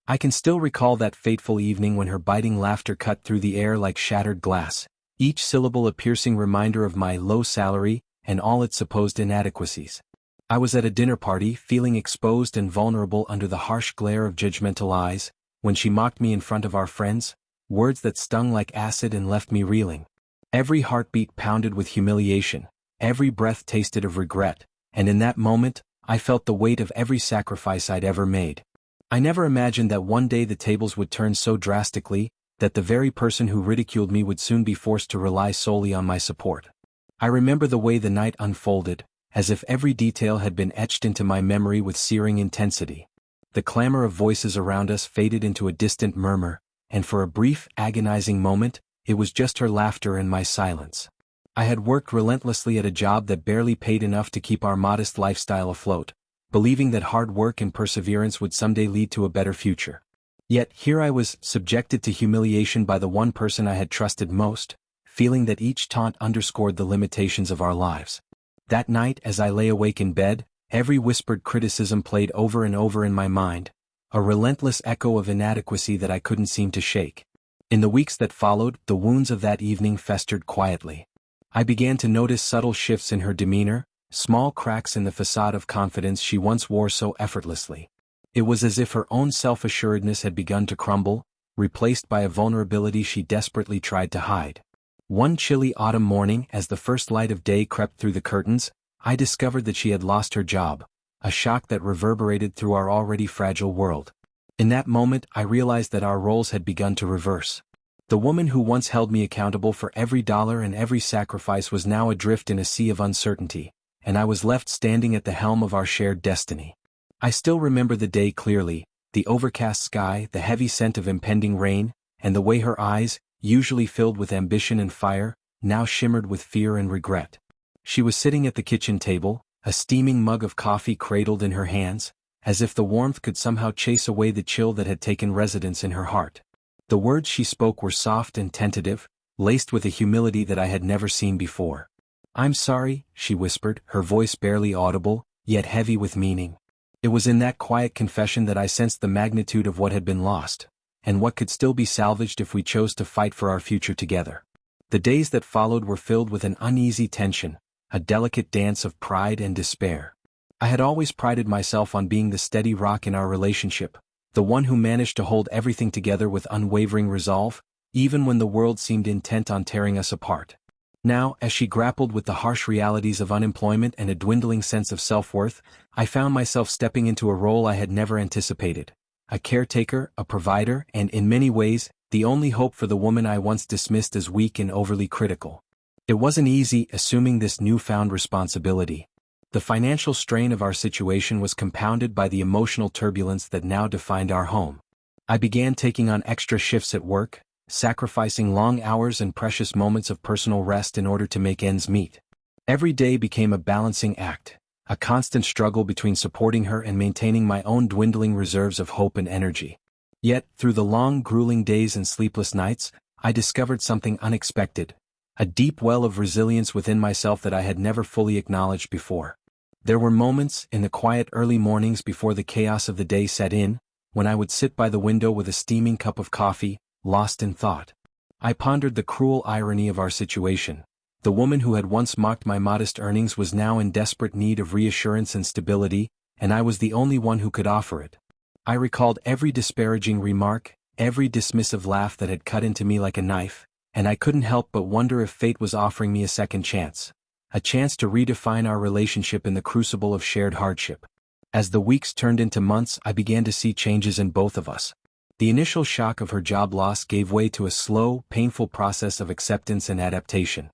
I can still recall that fateful evening when her biting laughter cut through the air like shattered glass, each syllable a piercing reminder of my low salary and all its supposed inadequacies. I was at a dinner party, feeling exposed and vulnerable under the harsh glare of judgmental eyes, when she mocked me in front of our friends, words that stung like acid and left me reeling. Every heartbeat pounded with humiliation, every breath tasted of regret, and in that moment, I felt the weight of every sacrifice I'd ever made. I never imagined that one day the tables would turn so drastically, that the very person who ridiculed me would soon be forced to rely solely on my support. I remember the way the night unfolded, as if every detail had been etched into my memory with searing intensity. The clamor of voices around us faded into a distant murmur, and for a brief, agonizing moment, it was just her laughter and my silence. I had worked relentlessly at a job that barely paid enough to keep our modest lifestyle afloat, believing that hard work and perseverance would someday lead to a better future. Yet here I was, subjected to humiliation by the one person I had trusted most, feeling that each taunt underscored the limitations of our lives. That night, as I lay awake in bed, every whispered criticism played over and over in my mind, a relentless echo of inadequacy that I couldn't seem to shake. In the weeks that followed, the wounds of that evening festered quietly. I began to notice subtle shifts in her demeanor, small cracks in the facade of confidence she once wore so effortlessly. It was as if her own self-assuredness had begun to crumble, replaced by a vulnerability she desperately tried to hide. One chilly autumn morning, as the first light of day crept through the curtains, I discovered that she had lost her job, a shock that reverberated through our already fragile world. In that moment, I realized that our roles had begun to reverse. The woman who once held me accountable for every dollar and every sacrifice was now adrift in a sea of uncertainty, and I was left standing at the helm of our shared destiny. I still remember the day clearly, the overcast sky, the heavy scent of impending rain, and the way her eyes, usually filled with ambition and fire, now shimmered with fear and regret. She was sitting at the kitchen table, a steaming mug of coffee cradled in her hands, as if the warmth could somehow chase away the chill that had taken residence in her heart. The words she spoke were soft and tentative, laced with a humility that I had never seen before. "I'm sorry," she whispered, her voice barely audible, yet heavy with meaning. It was in that quiet confession that I sensed the magnitude of what had been lost, and what could still be salvaged if we chose to fight for our future together. The days that followed were filled with an uneasy tension, a delicate dance of pride and despair. I had always prided myself on being the steady rock in our relationship, the one who managed to hold everything together with unwavering resolve, even when the world seemed intent on tearing us apart. Now, as she grappled with the harsh realities of unemployment and a dwindling sense of self-worth, I found myself stepping into a role I had never anticipated. A caretaker, a provider, and in many ways, the only hope for the woman I once dismissed as weak and overly critical. It wasn't easy assuming this newfound responsibility. The financial strain of our situation was compounded by the emotional turbulence that now defined our home. I began taking on extra shifts at work, sacrificing long hours and precious moments of personal rest in order to make ends meet. Every day became a balancing act, a constant struggle between supporting her and maintaining my own dwindling reserves of hope and energy. Yet, through the long, grueling days and sleepless nights, I discovered something unexpected, a deep well of resilience within myself that I had never fully acknowledged before. There were moments, in the quiet early mornings before the chaos of the day set in, when I would sit by the window with a steaming cup of coffee, lost in thought. I pondered the cruel irony of our situation. The woman who had once mocked my modest earnings was now in desperate need of reassurance and stability, and I was the only one who could offer it. I recalled every disparaging remark, every dismissive laugh that had cut into me like a knife, and I couldn't help but wonder if fate was offering me a second chance. A chance to redefine our relationship in the crucible of shared hardship. As the weeks turned into months, I began to see changes in both of us. The initial shock of her job loss gave way to a slow, painful process of acceptance and adaptation.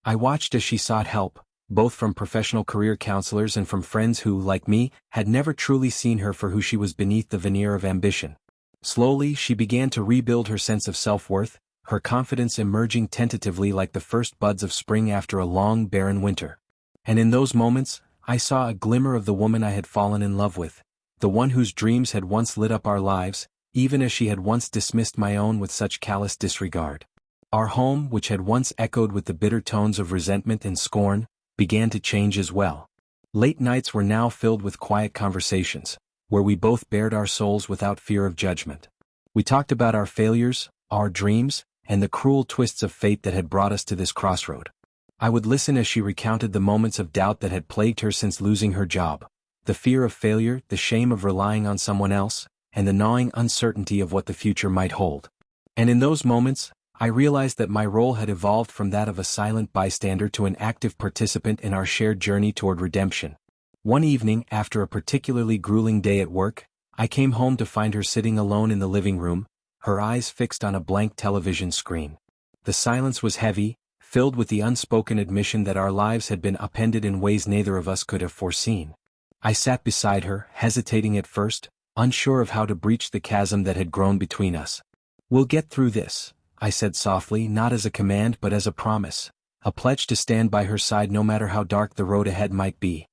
I watched as she sought help, both from professional career counselors and from friends who, like me, had never truly seen her for who she was beneath the veneer of ambition. Slowly, she began to rebuild her sense of self-worth, her confidence emerging tentatively like the first buds of spring after a long, barren winter. And in those moments, I saw a glimmer of the woman I had fallen in love with, the one whose dreams had once lit up our lives, even as she had once dismissed my own with such callous disregard. Our home, which had once echoed with the bitter tones of resentment and scorn, began to change as well. Late nights were now filled with quiet conversations, where we both bared our souls without fear of judgment. We talked about our failures, our dreams, and the cruel twists of fate that had brought us to this crossroad. I would listen as she recounted the moments of doubt that had plagued her since losing her job, the fear of failure, the shame of relying on someone else, and the gnawing uncertainty of what the future might hold. And in those moments, I realized that my role had evolved from that of a silent bystander to an active participant in our shared journey toward redemption. One evening, after a particularly grueling day at work, I came home to find her sitting alone in the living room, her eyes fixed on a blank television screen. The silence was heavy, filled with the unspoken admission that our lives had been upended in ways neither of us could have foreseen. I sat beside her, hesitating at first, unsure of how to breach the chasm that had grown between us. "We'll get through this," I said softly, not as a command but as a promise, a pledge to stand by her side no matter how dark the road ahead might be.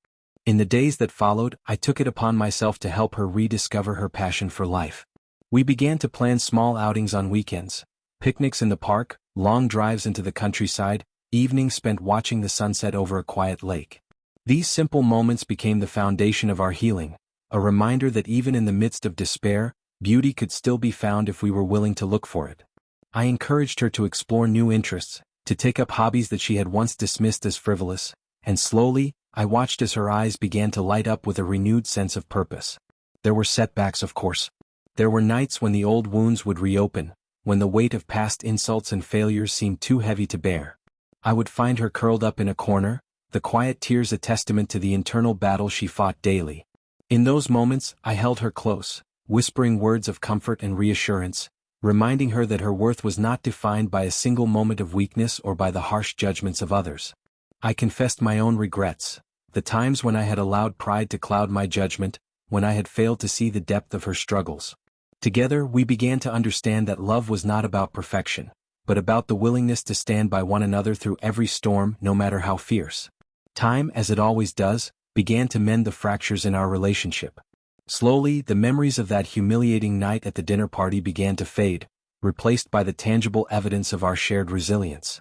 In the days that followed, I took it upon myself to help her rediscover her passion for life. We began to plan small outings on weekends, picnics in the park, long drives into the countryside, evenings spent watching the sunset over a quiet lake. These simple moments became the foundation of our healing, a reminder that even in the midst of despair, beauty could still be found if we were willing to look for it. I encouraged her to explore new interests, to take up hobbies that she had once dismissed as frivolous, and slowly, I watched as her eyes began to light up with a renewed sense of purpose. There were setbacks, of course. There were nights when the old wounds would reopen, when the weight of past insults and failures seemed too heavy to bear. I would find her curled up in a corner, the quiet tears a testament to the internal battle she fought daily. In those moments, I held her close, whispering words of comfort and reassurance, reminding her that her worth was not defined by a single moment of weakness or by the harsh judgments of others. I confessed my own regrets, the times when I had allowed pride to cloud my judgment, when I had failed to see the depth of her struggles. Together, we began to understand that love was not about perfection, but about the willingness to stand by one another through every storm, no matter how fierce. Time, as it always does, began to mend the fractures in our relationship. Slowly, the memories of that humiliating night at the dinner party began to fade, replaced by the tangible evidence of our shared resilience.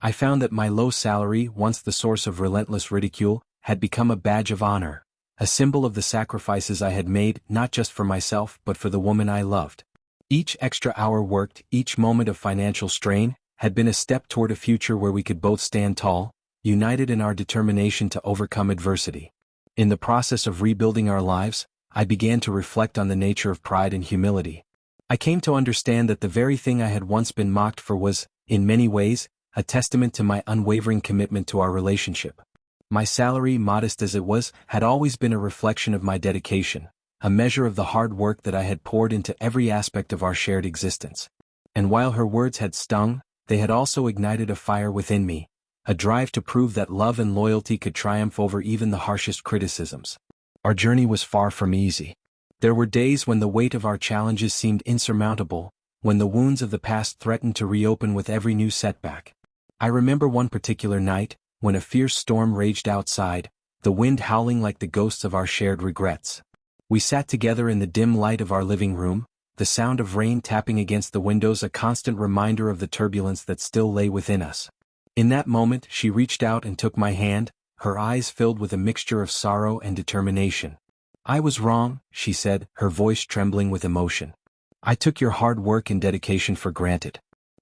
I found that my low salary, once the source of relentless ridicule, had become a badge of honor, a symbol of the sacrifices I had made not just for myself but for the woman I loved. Each extra hour worked, each moment of financial strain, had been a step toward a future where we could both stand tall, united in our determination to overcome adversity. In the process of rebuilding our lives, I began to reflect on the nature of pride and humility. I came to understand that the very thing I had once been mocked for was, in many ways, a testament to my unwavering commitment to our relationship. My salary, modest as it was, had always been a reflection of my dedication, a measure of the hard work that I had poured into every aspect of our shared existence. And while her words had stung, they had also ignited a fire within me, a drive to prove that love and loyalty could triumph over even the harshest criticisms. Our journey was far from easy. There were days when the weight of our challenges seemed insurmountable, when the wounds of the past threatened to reopen with every new setback. I remember one particular night, when a fierce storm raged outside, the wind howling like the ghosts of our shared regrets. We sat together in the dim light of our living room, the sound of rain tapping against the windows a constant reminder of the turbulence that still lay within us. In that moment, she reached out and took my hand, her eyes filled with a mixture of sorrow and determination. "I was wrong," she said, her voice trembling with emotion. "I took your hard work and dedication for granted.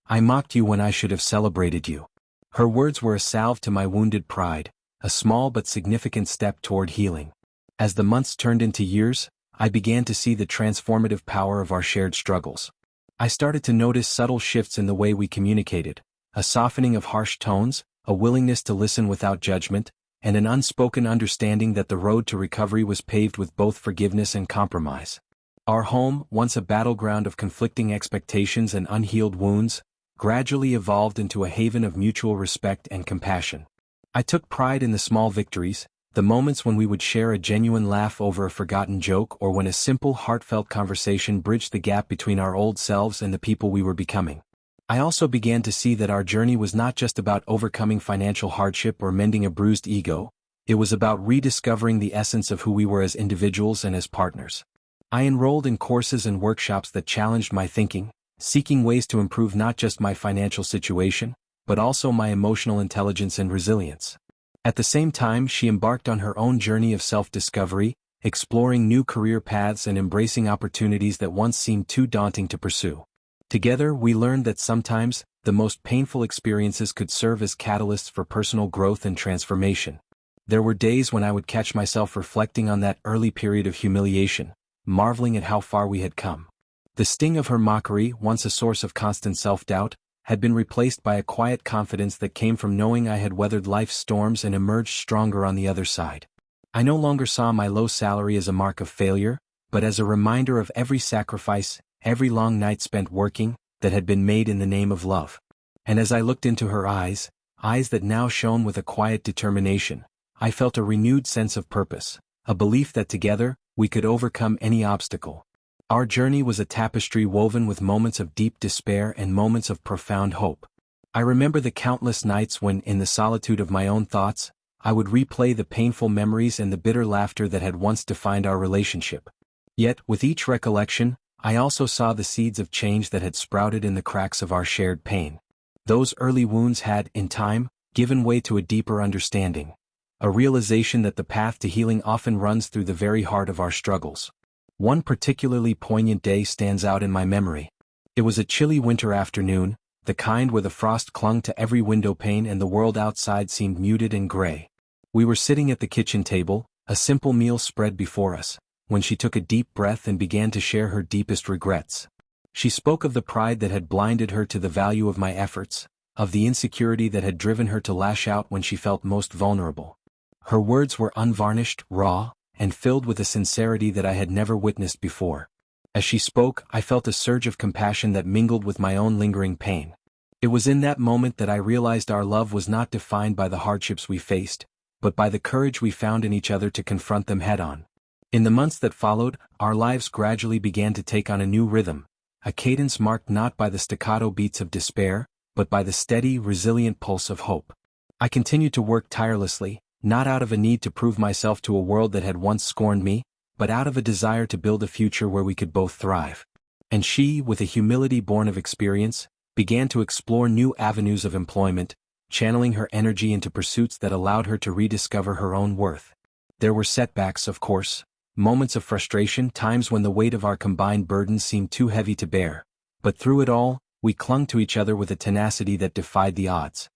I mocked you when I should have celebrated you." Her words were a salve to my wounded pride, a small but significant step toward healing. As the months turned into years, I began to see the transformative power of our shared struggles. I started to notice subtle shifts in the way we communicated, a softening of harsh tones, a willingness to listen without judgment, and an unspoken understanding that the road to recovery was paved with both forgiveness and compromise. Our home, once a battleground of conflicting expectations and unhealed wounds, gradually evolved into a haven of mutual respect and compassion. I took pride in the small victories, the moments when we would share a genuine laugh over a forgotten joke or when a simple heartfelt conversation bridged the gap between our old selves and the people we were becoming. I also began to see that our journey was not just about overcoming financial hardship or mending a bruised ego, it was about rediscovering the essence of who we were as individuals and as partners. I enrolled in courses and workshops that challenged my thinking, seeking ways to improve not just my financial situation, but also my emotional intelligence and resilience. At the same time, she embarked on her own journey of self-discovery, exploring new career paths and embracing opportunities that once seemed too daunting to pursue. Together, we learned that sometimes, the most painful experiences could serve as catalysts for personal growth and transformation. There were days when I would catch myself reflecting on that early period of humiliation, marveling at how far we had come. The sting of her mockery, once a source of constant self-doubt, had been replaced by a quiet confidence that came from knowing I had weathered life's storms and emerged stronger on the other side. I no longer saw my low salary as a mark of failure, but as a reminder of every sacrifice, every long night spent working, that had been made in the name of love. And as I looked into her eyes that now shone with a quiet determination, I felt a renewed sense of purpose, a belief that together, we could overcome any obstacle. Our journey was a tapestry woven with moments of deep despair and moments of profound hope. I remember the countless nights when, in the solitude of my own thoughts, I would replay the painful memories and the bitter laughter that had once defined our relationship. Yet, with each recollection, I also saw the seeds of change that had sprouted in the cracks of our shared pain. Those early wounds had, in time, given way to a deeper understanding, a realization that the path to healing often runs through the very heart of our struggles. One particularly poignant day stands out in my memory. It was a chilly winter afternoon, the kind where the frost clung to every window pane and the world outside seemed muted and gray. We were sitting at the kitchen table, a simple meal spread before us, when she took a deep breath and began to share her deepest regrets. She spoke of the pride that had blinded her to the value of my efforts, of the insecurity that had driven her to lash out when she felt most vulnerable. Her words were unvarnished, raw, and filled with a sincerity that I had never witnessed before. As she spoke, I felt a surge of compassion that mingled with my own lingering pain. It was in that moment that I realized our love was not defined by the hardships we faced, but by the courage we found in each other to confront them head-on. In the months that followed, our lives gradually began to take on a new rhythm, a cadence marked not by the staccato beats of despair, but by the steady, resilient pulse of hope. I continued to work tirelessly, not out of a need to prove myself to a world that had once scorned me, but out of a desire to build a future where we could both thrive. And she, with a humility born of experience, began to explore new avenues of employment, channeling her energy into pursuits that allowed her to rediscover her own worth. There were setbacks, of course, moments of frustration, times when the weight of our combined burdens seemed too heavy to bear, but through it all, we clung to each other with a tenacity that defied the odds.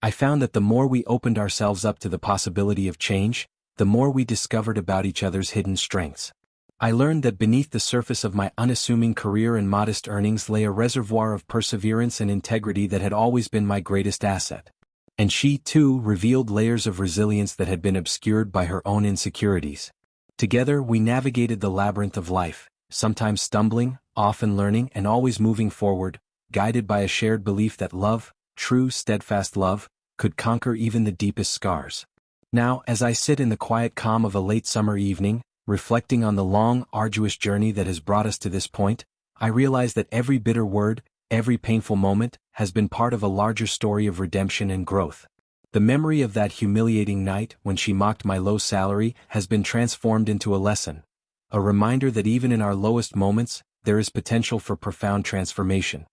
I found that the more we opened ourselves up to the possibility of change, the more we discovered about each other's hidden strengths. I learned that beneath the surface of my unassuming career and modest earnings lay a reservoir of perseverance and integrity that had always been my greatest asset. And she, too, revealed layers of resilience that had been obscured by her own insecurities. Together, we navigated the labyrinth of life, sometimes stumbling, often learning, and always moving forward, guided by a shared belief that love, true, steadfast love, could conquer even the deepest scars. Now, as I sit in the quiet calm of a late summer evening, reflecting on the long, arduous journey that has brought us to this point, I realize that every bitter word, every painful moment, has been part of a larger story of redemption and growth. The memory of that humiliating night when she mocked my low salary has been transformed into a lesson, a reminder that even in our lowest moments, there is potential for profound transformation.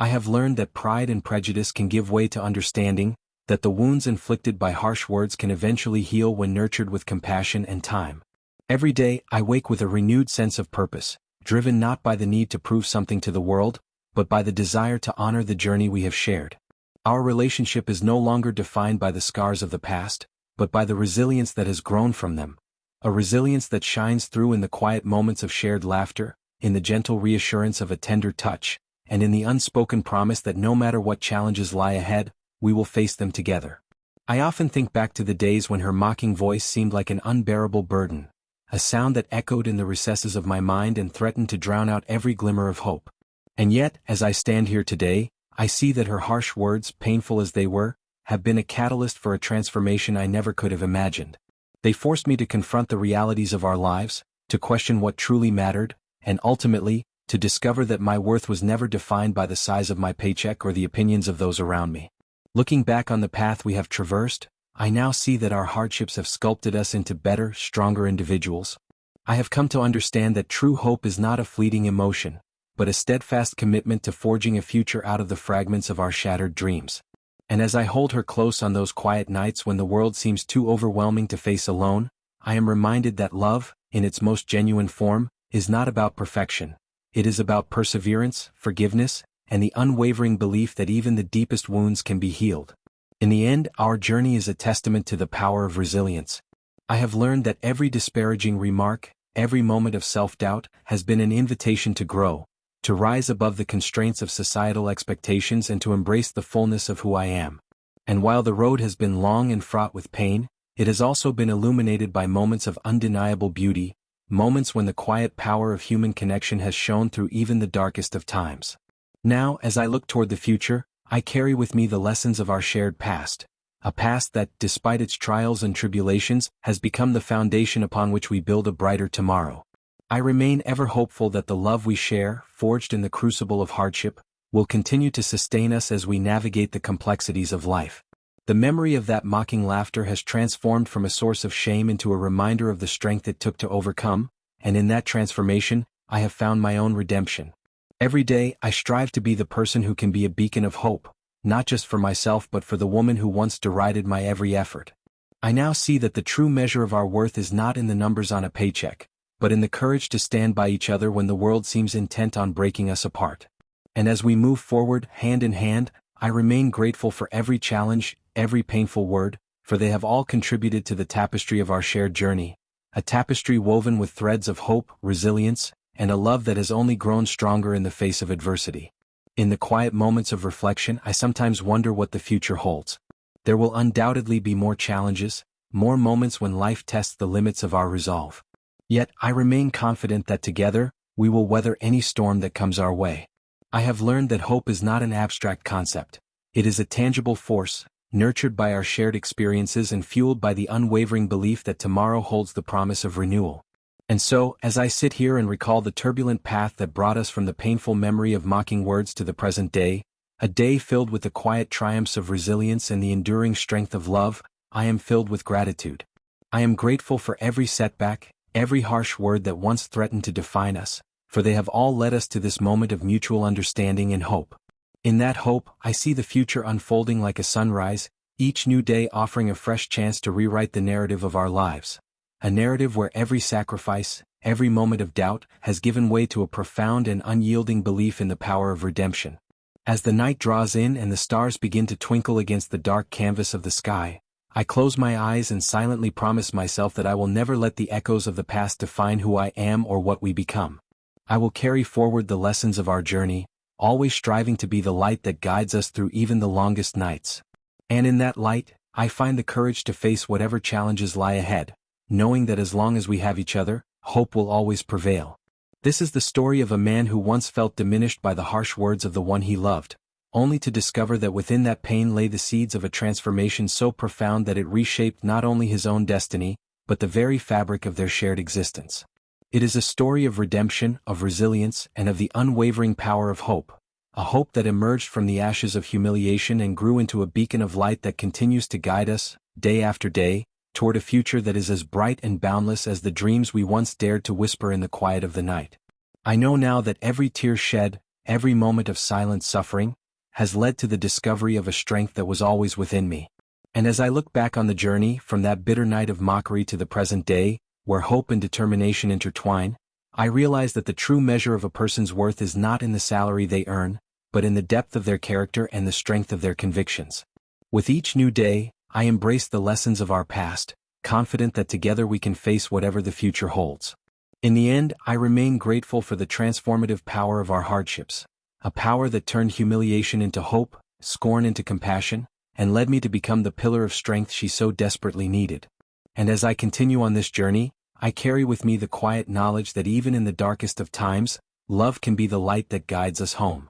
I have learned that pride and prejudice can give way to understanding, that the wounds inflicted by harsh words can eventually heal when nurtured with compassion and time. Every day, I wake with a renewed sense of purpose, driven not by the need to prove something to the world, but by the desire to honor the journey we have shared. Our relationship is no longer defined by the scars of the past, but by the resilience that has grown from them, a resilience that shines through in the quiet moments of shared laughter, in the gentle reassurance of a tender touch, and in the unspoken promise that no matter what challenges lie ahead, we will face them together. I often think back to the days when her mocking voice seemed like an unbearable burden, a sound that echoed in the recesses of my mind and threatened to drown out every glimmer of hope. And yet, as I stand here today, I see that her harsh words, painful as they were, have been a catalyst for a transformation I never could have imagined. They forced me to confront the realities of our lives, to question what truly mattered, and ultimately, to discover that my worth was never defined by the size of my paycheck or the opinions of those around me. Looking back on the path we have traversed, I now see that our hardships have sculpted us into better, stronger individuals. I have come to understand that true hope is not a fleeting emotion, but a steadfast commitment to forging a future out of the fragments of our shattered dreams. And as I hold her close on those quiet nights when the world seems too overwhelming to face alone, I am reminded that love, in its most genuine form, is not about perfection. It is about perseverance, forgiveness, and the unwavering belief that even the deepest wounds can be healed. In the end, our journey is a testament to the power of resilience. I have learned that every disparaging remark, every moment of self-doubt, has been an invitation to grow, to rise above the constraints of societal expectations and to embrace the fullness of who I am. And while the road has been long and fraught with pain, it has also been illuminated by moments of undeniable beauty, moments when the quiet power of human connection has shone through even the darkest of times. Now, as I look toward the future, I carry with me the lessons of our shared past, a past that, despite its trials and tribulations, has become the foundation upon which we build a brighter tomorrow. I remain ever hopeful that the love we share, forged in the crucible of hardship, will continue to sustain us as we navigate the complexities of life. The memory of that mocking laughter has transformed from a source of shame into a reminder of the strength it took to overcome, and in that transformation, I have found my own redemption. Every day, I strive to be the person who can be a beacon of hope, not just for myself but for the woman who once derided my every effort. I now see that the true measure of our worth is not in the numbers on a paycheck, but in the courage to stand by each other when the world seems intent on breaking us apart. And as we move forward, hand in hand, I remain grateful for every challenge, every painful word, for they have all contributed to the tapestry of our shared journey, a tapestry woven with threads of hope, resilience, and a love that has only grown stronger in the face of adversity. In the quiet moments of reflection, I sometimes wonder what the future holds. There will undoubtedly be more challenges, more moments when life tests the limits of our resolve. Yet, I remain confident that together, we will weather any storm that comes our way. I have learned that hope is not an abstract concept. It is a tangible force, nurtured by our shared experiences and fueled by the unwavering belief that tomorrow holds the promise of renewal. And so, as I sit here and recall the turbulent path that brought us from the painful memory of mocking words to the present day, a day filled with the quiet triumphs of resilience and the enduring strength of love, I am filled with gratitude. I am grateful for every setback, every harsh word that once threatened to define us, for they have all led us to this moment of mutual understanding and hope. In that hope, I see the future unfolding like a sunrise, each new day offering a fresh chance to rewrite the narrative of our lives. A narrative where every sacrifice, every moment of doubt, has given way to a profound and unyielding belief in the power of redemption. As the night draws in and the stars begin to twinkle against the dark canvas of the sky, I close my eyes and silently promise myself that I will never let the echoes of the past define who I am or what we become. I will carry forward the lessons of our journey, always striving to be the light that guides us through even the longest nights. And in that light, I find the courage to face whatever challenges lie ahead, knowing that as long as we have each other, hope will always prevail. This is the story of a man who once felt diminished by the harsh words of the one he loved, only to discover that within that pain lay the seeds of a transformation so profound that it reshaped not only his own destiny, but the very fabric of their shared existence. It is a story of redemption, of resilience, and of the unwavering power of hope, a hope that emerged from the ashes of humiliation and grew into a beacon of light that continues to guide us, day after day, toward a future that is as bright and boundless as the dreams we once dared to whisper in the quiet of the night. I know now that every tear shed, every moment of silent suffering, has led to the discovery of a strength that was always within me. And as I look back on the journey, from that bitter night of mockery to the present day, where hope and determination intertwine, I realize that the true measure of a person's worth is not in the salary they earn, but in the depth of their character and the strength of their convictions. With each new day, I embrace the lessons of our past, confident that together we can face whatever the future holds. In the end, I remain grateful for the transformative power of our hardships, a power that turned humiliation into hope, scorn into compassion, and led me to become the pillar of strength she so desperately needed. And as I continue on this journey, I carry with me the quiet knowledge that even in the darkest of times, love can be the light that guides us home.